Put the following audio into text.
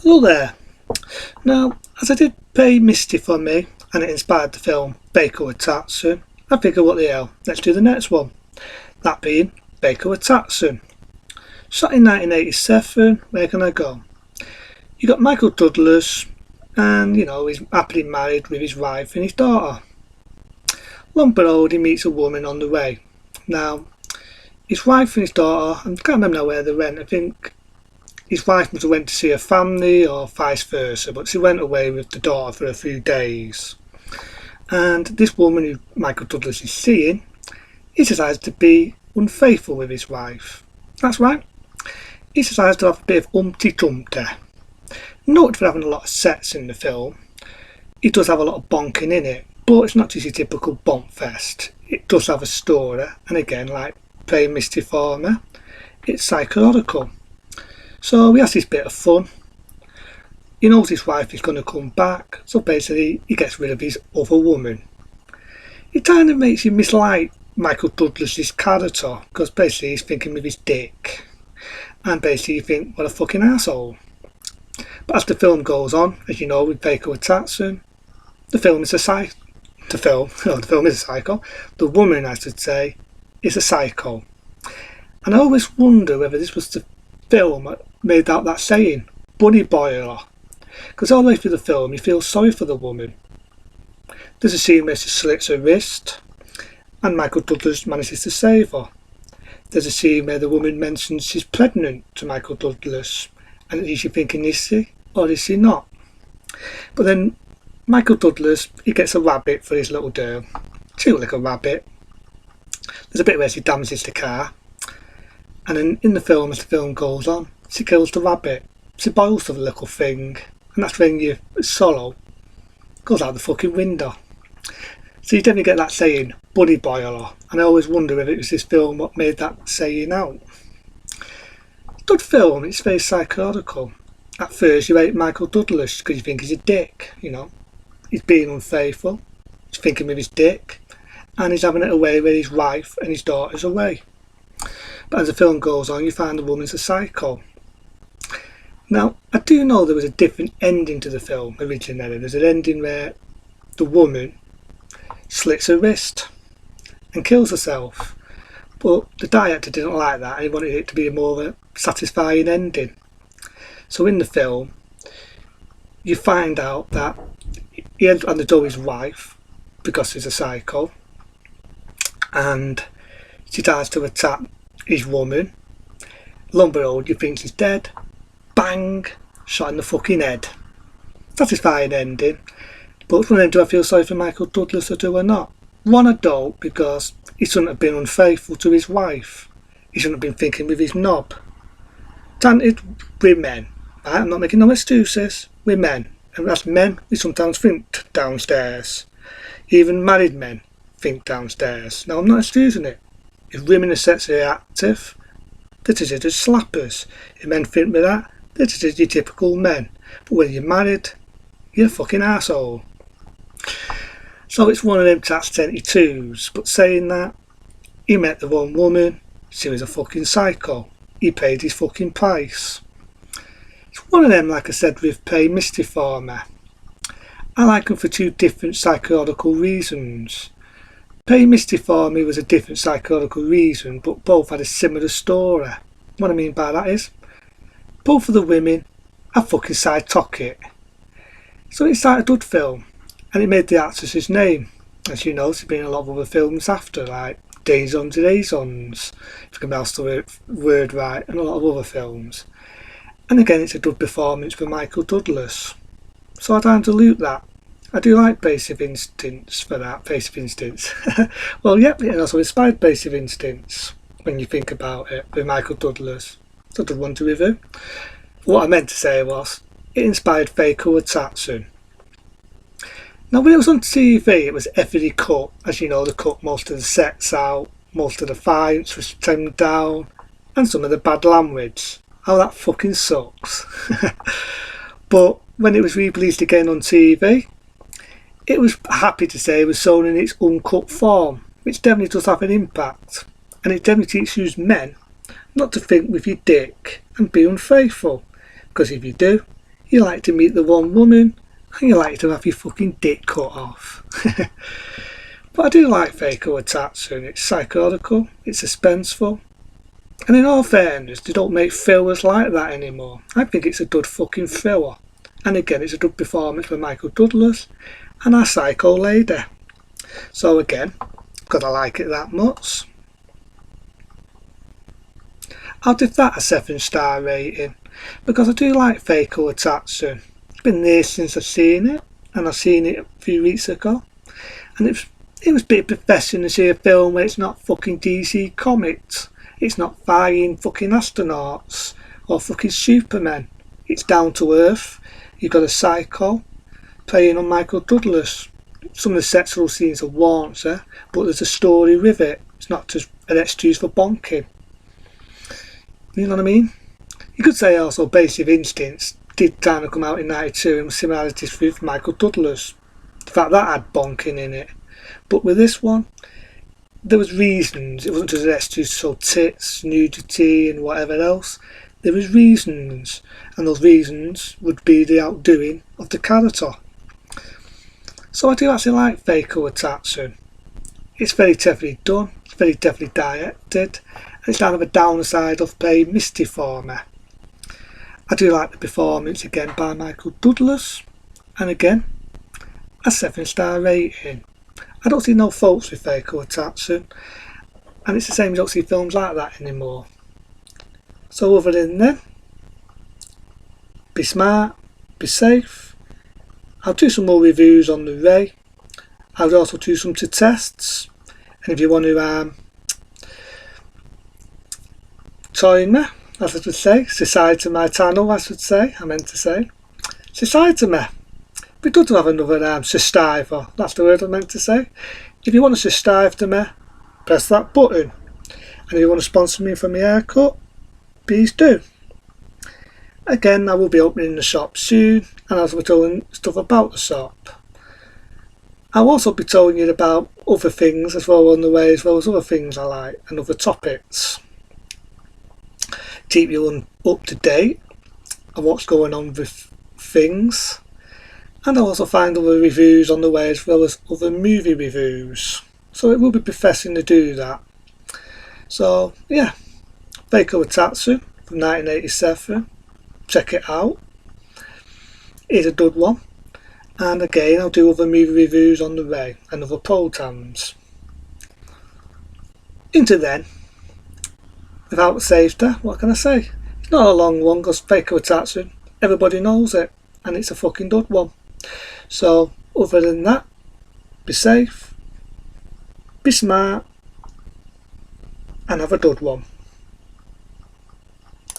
Hello there. Now, as I did Pay Misty for me, and it inspired the film Baker with Tatsu, I figured what the hell, let's do the next one. That being Baker with Tatsu. Shot in 1987, where can I go? You got Michael Douglas, and he's happily married with his wife and his daughter. Long below, he meets a woman on the way. Now, his wife and his daughter, I can't remember now where they went. I think his wife must have went to see her family or vice versa, but she went away with the daughter for a few days. And this woman who Michael Douglas is seeing, he decides to be unfaithful with his wife. That's right, he decides to have a bit of Humpty Dumpty. Noted for having a lot of sets in the film, he does have a lot of bonking in it, but it's not just your typical bonk fest. It does have a story, and again, like Pay Misty for me, it's psychological. So he has this bit of fun. He knows his wife is going to come back, so basically he gets rid of his other woman. It kind of makes you mislike Michael Douglas's character, because basically he's thinking with his dick. And basically you think, what a fucking asshole. But as the film goes on, as you know with Baker with Tatsu, the film is a psycho. The woman, I should say, is a psycho. And I always wonder whether this was the film that made out that saying, bunny boiler. Because all the way through the film you feel sorry for the woman. There's a scene where she slits her wrist and Michael Douglas manages to save her. There's a scene where the woman mentions she's pregnant to Michael Douglas, and is she thinking, is she or is she not? But then Michael Douglas, he gets a rabbit for his little girl. She looks like a rabbit. There's a bit where she damages the car, and then in the film, as the film goes on, she kills the rabbit. She boils the little thing, and that's when your sorrow goes out the fucking window. So you definitely get that saying, bunny boiler, and I always wonder if it was this film what made that saying out. Good film, it's very psychological. At first you hate Michael Douglas because you think he's a dick, he's being unfaithful, he's thinking with his dick, and he's having it away with his wife and his daughter's away. But as the film goes on, you find the woman's a psycho. Now, I do know there was a different ending to the film originally. There's an ending where the woman slits her wrist and kills herself. But the director didn't like that, and he wanted it to be a more satisfying ending. So in the film, you find out that he ends up on the door his wife because she's a psycho, and she tries to attack his woman. Lo and behold, you think she's dead. Bang! Shot in the fucking head. Satisfying ending. But from then, do I feel sorry for Michael Douglas or do I not? One, I don't, because he shouldn't have been unfaithful to his wife. He shouldn't have been thinking with his knob. Granted, we're men. Right? I'm not making no excuses. We're men. And as men, we sometimes think downstairs. Even married men think downstairs. Now, I'm not excusing it. If women are sexually active, they're considered slappers. If men think with that, they're considered your typical men. But when you're married, you're a fucking arsehole. So it's one of them catch-22s. But saying that, he met the wrong woman, she was a fucking psycho. He paid his fucking price. It's one of them, like I said, with Pay Misty for me. I like them for two different psychological reasons. Pay Misty for me was a different psychological reason, but both had a similar story. What I mean by that is, both of the women are fucking side-talk it. So it's like a good film, and it made the actress's name. As you know, there's been a lot of other films after, like Days-Ons and Days-Ons, if I can pronounce the word right, and a lot of other films. And again, it's a good performance for Michael Douglas. So I don't dilute that. I do like Basic Instincts for that, Basic Instincts. Well, yep, it also inspired Basic Instincts when you think about it, with Michael Douglas. So I did one to review. What I meant to say was, it inspired Baker with Tatsu. Now, when it was on TV, it was heavily cut. As you know, they cut most of the sets out, most of the fights was trimmed down, and some of the bad language. Oh, that fucking sucks. But when it was re-released again on TV, it was happy to say it was shown in its uncut form, which definitely does have an impact. And it definitely teaches men not to think with your dick and be unfaithful. Because if you do, you like to meet the one woman, and you like to have your fucking dick cut off. But I do like Fako Utatsu. It's psychological, it's suspenseful, and in all fairness, they don't make thrillers like that anymore. I think it's a good fucking thriller. And again, it's a good performance by Michael Douglas and our psycho lady. So again, because I like it that much, I'll give that a 7-star rating, because I do like Fako Utatsu. It's been years since I've seen it, and I've seen it a few weeks ago, and it was a bit refreshing to see a film where it's not fucking DC Comics, it's not flying fucking astronauts or fucking Superman. It's down to earth. You've got a psycho playing on Michael Douglas. Some of the sexual scenes are warrants, but there's a story with it. It's not just an excuse for bonking. You know what I mean? You could say also Basic Instincts did kind of come out in 92 and similarities with Michael Douglas. The fact that had bonking in it. But with this one, there was reasons. It wasn't just an excuse to show tits, nudity and whatever else. There was reasons, and those reasons would be the outdoing of the character. So I do actually like Fako Utatsu. It's very definitely done, it's very definitely directed, and it's kind of a downside of playing Misty for me. I do like the performance again by Michael Douglas, and again, a 7-star rating. I don't see no faults with Fako Utatsu, and it's the same, you don't see films like that anymore. So other than that, be smart, be safe. I'll do some more reviews on the Ray. I'll also do some tests, and if you want to join me, as I would say, subscribe to my channel, I should say, I meant to say. Subscribe to me. Be good to have another subscriber, that's the word I meant to say. If you want to subscribe to me, press that button. And if you want to sponsor me for my haircut, please do. Again, I will be opening the shop soon, and I'll be telling stuff about the shop. I'll also be telling you about other things as well on the way, as well as other things I like and other topics. Keep you up to date of what's going on with things, and I'll also find other reviews on the way as well as other movie reviews. So it will be professing to do that. So yeah, Fako Utatsu from 1987. Check it out. It's a good one. And again, I'll do other movie reviews on the way and other programs. Into then, without safety, what can I say? It's not a long one because Fako Utatsu, everybody knows it, and it's a fucking good one. So other than that, be safe, be smart, and have a good one.